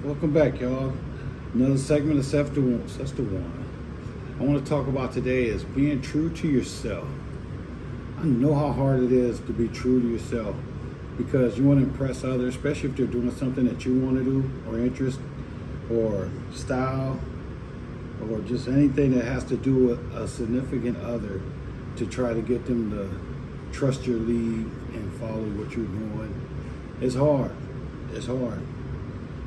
Welcome back, y'all. Another segment of Seth Dewan. I want to talk about today is being true to yourself. I know how hard it is to be true to yourself because you want to impress others, especially if they're doing something that you want to do or interest or style or just anything that has to do with a significant other to try to get them to trust your lead and follow what you're doing. It's hard. It's hard.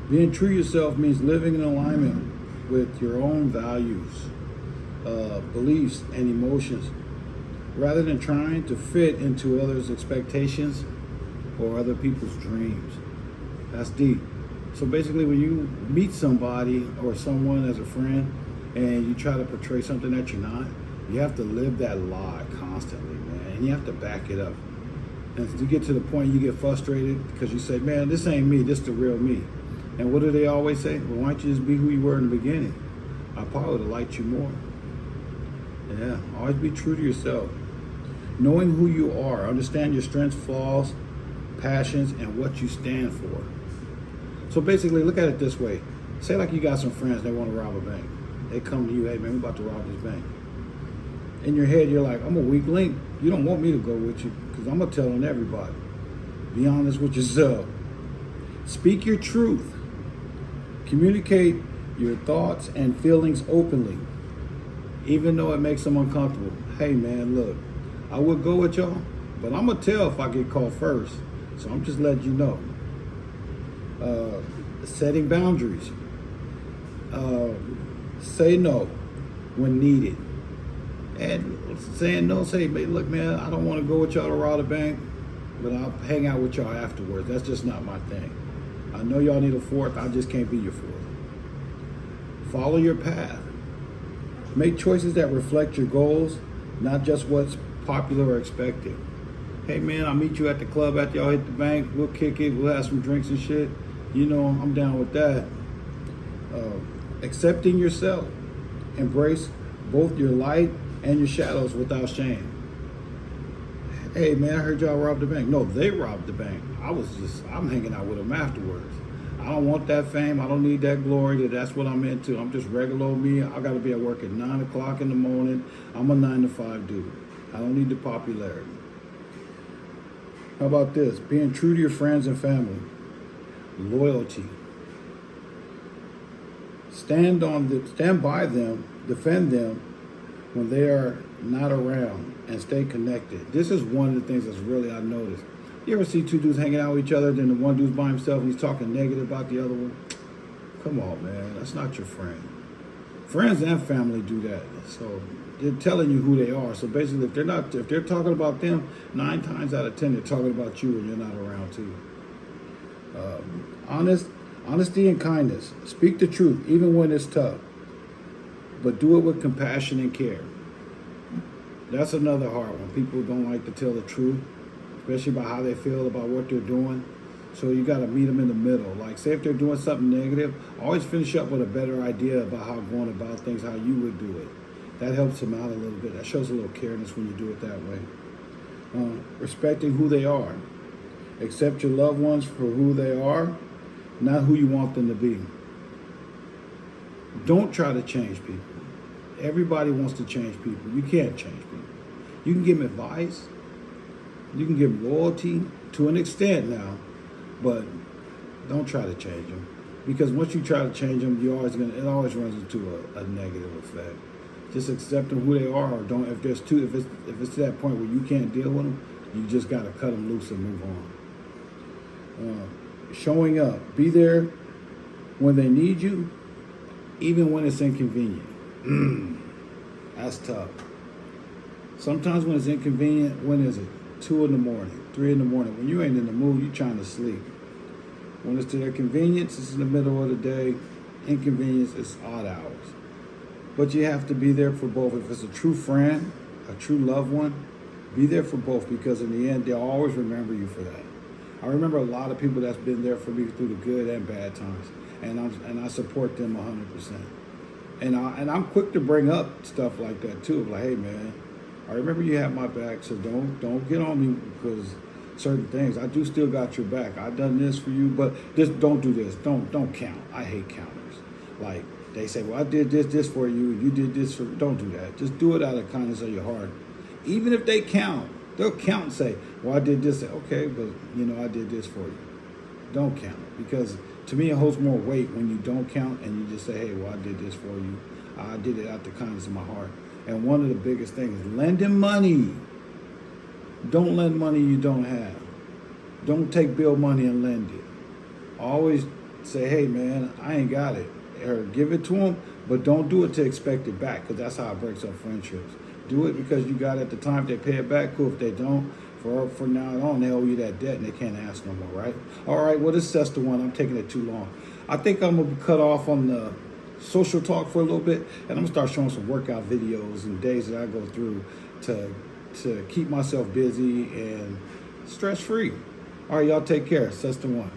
Being true to yourself means living in alignment with your own values, beliefs, and emotions, rather than trying to fit into others' expectations or other people's dreams. That's deep. So basically, when you meet somebody or someone as a friend and you try to portray something that you're not, you have to live that lie constantly, man, and you have to back it up. And to get to the point you get frustrated because you say, man, this ain't me, this the real me. And what do they always say? Well, why don't you just be who you were in the beginning? I probably would have liked you more. Yeah, always be true to yourself. Knowing who you are, understand your strengths, flaws, passions, and what you stand for. So basically, look at it this way. Say like you got some friends, they want to rob a bank. They come to you, hey man, we're about to rob this bank. In your head, you're like, I'm a weak link. You don't want me to go with you because I'm going to tell on everybody. Be honest with yourself. Speak your truth. Communicate your thoughts and feelings openly, even though it makes them uncomfortable. Hey man, look, I would go with y'all, but I'm gonna tell if I get caught first. So I'm just letting you know. Setting boundaries. Say no when needed. And saying no, say, look man, I don't want to go with y'all to rob the bank, but I'll hang out with y'all afterwards. That's just not my thing. I know y'all need a fourth, I just can't be your fourth. Follow your path. Make choices that reflect your goals, not just what's popular or expected. Hey man, I'll meet you at the club after y'all hit the bank. We'll kick it, we'll have some drinks and shit. You know, I'm down with that. Accepting yourself. Embrace both your light and your shadows without shame. Hey man, I heard y'all robbed the bank. No, they robbed the bank. I'm hanging out with them afterwards. I don't want that fame. I don't need that glory. That's what I'm into. I'm just regular old me. I got to be at work at 9 o'clock in the morning. I'm a 9 to 5 dude. I don't need the popularity. How about this? Being true to your friends and family. Loyalty. Stand by them, defend them when they are not around, and stay connected. This is one of the things that's really I noticed. You ever see two dudes hanging out with each other, then the one dude's by himself and he's talking negative about the other one? Come on, man. That's not your friend. Friends and family do that. So they're telling you who they are. So basically, if they're talking about them, 9 times out of 10, they're talking about you and you're not around too. Honesty and kindness. Speak the truth, even when it's tough. But do it with compassion and care. That's another hard one. People don't like to tell the truth, especially about how they feel about what they're doing. So you got to meet them in the middle. Like, say if they're doing something negative, always finish up with a better idea about how going about things, how you would do it. That helps them out a little bit. That shows a little careness when you do it that way. Respecting who they are. Accept your loved ones for who they are, not who you want them to be. Don't try to change people. Everybody wants to change people. You can't change people. You can give them advice. You can give loyalty to an extent now, but don't try to change them, because once you try to change them, it always runs into a negative effect. Just accept them who they are, or don't. If it's to that point where you can't deal with them, you just got to cut them loose and move on. Showing up, be there when they need you, even when it's inconvenient. That's tough. Sometimes when it's inconvenient, when is it? 2 in the morning, 3 in the morning. When you ain't in the mood, you're trying to sleep. When it's to their convenience, it's in the middle of the day. Inconvenience, it's odd hours. But you have to be there for both. If it's a true friend, a true loved one, be there for both, because in the end, they'll always remember you for that. I remember a lot of people that's been there for me through the good and bad times, and I support them 100%. And I'm quick to bring up stuff like that too. Like, hey man, I remember you had my back, so don't get on me because certain things. I do still got your back. I done this for you, but just don't do this. Don't count. I hate counters. Like they say, well, I did this for you. You did this for. Don't do that. Just do it out of kindness of your heart. Even if they count, they'll count and say, well, I did this. Okay, but I did this for you. Don't count it, because to me it holds more weight when you don't count and you just say, hey, well, I did this for you. I did it out of the kindness of my heart. And one of the biggest things is lending money. Don't lend money you don't have. Don't take bill money and lend it. Always say, hey, man, I ain't got it. Or give it to them, but don't do it to expect it back, because that's how it breaks up friendships. Do it because you got it at the time. If they pay it back, cool. If they don't, for now on, they owe you that debt and they can't ask no more, right? All right, well, this is Sester One. I'm taking it too long. I think I'm going to cut off on the social talk for a little bit, and I'm going to start showing some workout videos and days that I go through to keep myself busy and stress-free. All right, y'all take care. Sester One.